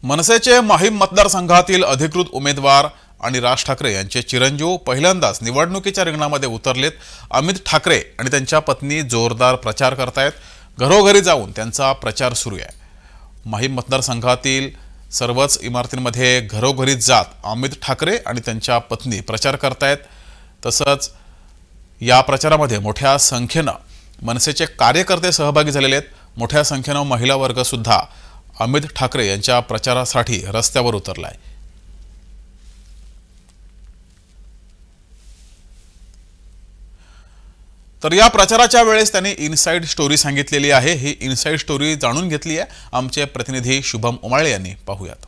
मनसेचे माहीम मतदारसंघातील अधिकृत उमेदवार आणि राज ठाकरे यांचे चिरंजीव पहिल्यांदाच निवडणुकीच्या रिंगणामध्ये उतरलेत। अमित ठाकरे आणि त्यांच्या पत्नी जोरदार प्रचार करतायत। घरोघरी जाऊन त्यांचा प्रचार सुरू आहे। माहीम मतदारसंघातील सर्वच इमारतींमध्ये घरोघरी जात अमित ठाकरे आणि त्यांच्या पत्नी प्रचार करतायत। तसंच या प्रचारामध्ये मोठ्या संख्येने मनसेचे कार्यकर्ते सहभागी झालेले आहेत। मोठ्या संख्येने महिला वर्ग सुद्धा अमित ठाकरे यांच्या प्रचारासाठी रस्त्यावर उतरलाय। तर या प्रचाराच्या वेळेस त्यांनी इनसाइड स्टोरी सांगितलेली आहे। ही इनसाइड स्टोरी जाणून घेतली आहे आमचे प्रतिनिधी शुभम उमाळे यांनी। पाहूयात।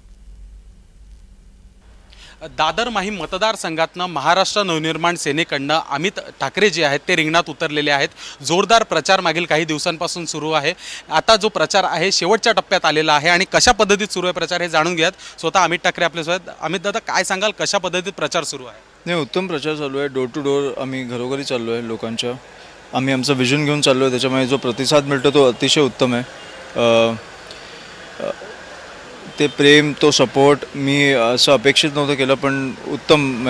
दादर माहीम मतदारसंघातनं महाराष्ट्र नवनिर्माण सेनेकडनं अमित ठाकरे जे आहेत ते रिंगणात उतरलेले आहेत। जोरदार प्रचार मागील काही दिवसांपासून सुरू आहे। आता जो प्रचार आहे शेवटच्या टप्प्यात आलेला आहे आणि कशा पद्धतीत सुरू आहे प्रचार हे जाणून घ्यात स्वतः अमित ठाकरे आपल्यासोबत। अमित दादा, काय सांगाल, कशा पद्धतीत प्रचार सुरू आहे? नाही, उत्तम प्रचार चालू आहे। डोर टू डोर आम्ही घरोघरी चाललो आहे लोकांच्या। आम्ही आमचं विजन घेऊन चाललो आहे, त्याच्यामुळे जो प्रतिसाद मिळतो तो अतिशय उत्तम आहे। ते प्रेम, तो सपोर्ट मी असं अपेक्षित नव्हतं केलं, पण उत्तम,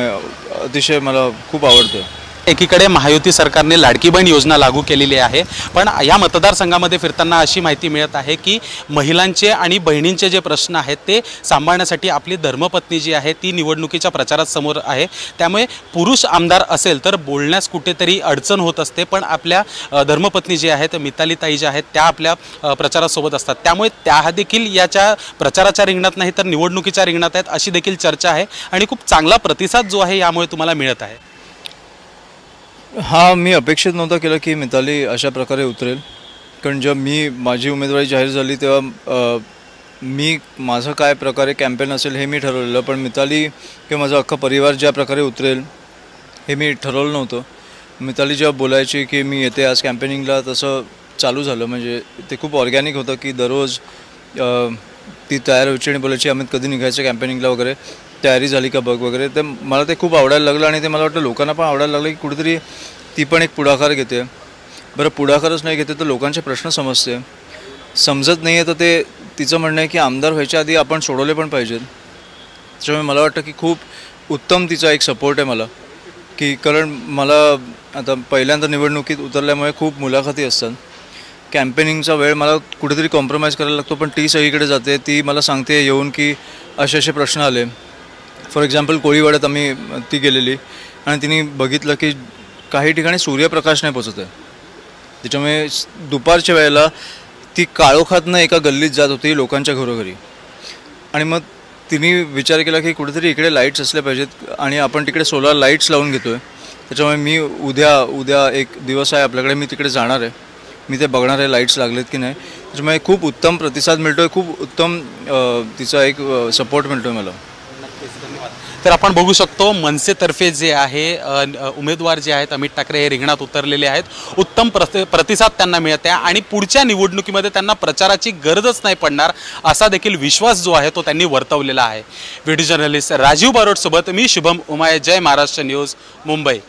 अतिशय मला खूप आवडतं। एकीकडे महायुती सरकारने लाडकी बहीण योजना लागू केलेली आहे, पण या मतदारसंघामध्ये फिरताना अशी माहिती मिळत आहे की महिलांचे आणि बहिणींचे जे प्रश्न आहेत ते सांभाळण्यासाठी आपली धर्मपत्नी जी आहे ती निवडणुकीच्या प्रचारात समोर आहे। त्यामुळे पुरुष आमदार असेल तर बोलण्यास कुठेतरी अडचण होत असते, पण आपल्या धर्मपत्नी जी आहेत मितालीताई ज्या आहेत त्या आपल्या प्रचारासोबत असतात। त्यामुळे त्या देखील याच्या प्रचाराच्या रिंगणात नाही तर निवडणुकीच्या रिंगणात आहेत अशी देखील चर्चा आहे आणि खूप चांगला प्रतिसाद जो आहे यामुळे तुम्हाला मिळत आहे। हां, मी अपेक्षित नव्हतं केलं की मिताली अशा प्रकारे उतरेल, कारण जेव्हा माझी उमेदवारी जाहीर झाली तेव्हा माझं काय प्रकारे कॅम्पेन असेल हे मी ठरवलेलं, पण मिताली किंवा माझा अख्खा परिवार ज्या प्रकारे उतरेल हे मी ठरवलं नव्हतं। मिताली जेव्हा बोलायची की मी येते आज कॅम्पेनिंगला, तसं चालू झालं। म्हणजे ते खूप ऑर्गॅनिक होतं की दररोज ती तयार व्हायची आणि बोलायची अमित कधी निघायचं कॅम्पेनिंगला वगैरे, तयारी झाली का बघ वगैरे। तर मला ते खूप आवडायला लागलं आणि ते मला वाटतं लोकांना पण आवडायला लागलं की कुठेतरी ती पण एक पुढाकार घेते। बरं, पुढाकारच नाही घेते तर लोकांचे प्रश्न समजत नाही आहे, तर ते तिचं म्हणणं आहे की आमदार व्हायच्या आधी आपण सोडवले पण पाहिजेत। त्याच्यामुळे मला वाटतं की खूप उत्तम तिचा एक सपोर्ट आहे मला, की कारण मला आता पहिल्यांदा निवडणुकीत उतरल्यामुळे खूप मुलाखती असतात। कॅम्पेनिंगचा वेळ मला कुठेतरी कॉम्प्रोमाइज करायला लागतो, पण ती सगळीकडे जाते। ती मला सांगते येऊन की असे प्रश्न आले। फॉर एक्झाम्पल कोळीवाड्यात ती गेलेली आणि तिने बघितलं की काही ठिकाणी सूर्यप्रकाश नाही पोचत आहे, त्याच्यामुळे दुपारच्या वेळेला ती काळोखातनं एका गल्लीत जात होती लोकांच्या घरोघरी। आणि मग तिने विचार केला की कुठेतरी इकडे लाईट्स असल्या पाहिजेत आणि आपण तिकडे सोलार लाईट्स लावून घेतो आहे। त्याच्यामुळे मी उद्या एक दिवस आहे आपल्याकडे, मी तिकडे जाणार आहे, मी ते बघणार आहे लाईट्स लागलेत की नाही। त्याच्यामुळे खूप उत्तम प्रतिसाद मिळतो आहे, खूप उत्तम तिचा एक सपोर्ट मिळतो आहे मला। तर आपण बघू शकतो मनसेतर्फे जे आहे उमेदवार जे आहेत अमित ठाकरे हे रिंगणात उतरलेले आहेत। उत्तम प्रतिसाद त्यांना मिळत आहे आणि पुढच्या निवडणुकीमध्ये त्यांना प्रचाराची गरजच नाही पडणार असा देखील विश्वास जो आहे तो त्यांनी वर्तवलेला आहे। व्हिडिओ जर्नलिस्ट राजीव बारोट सोबत मी शुभम उमाळे, जय महाराष्ट्र न्यूज, मुंबई।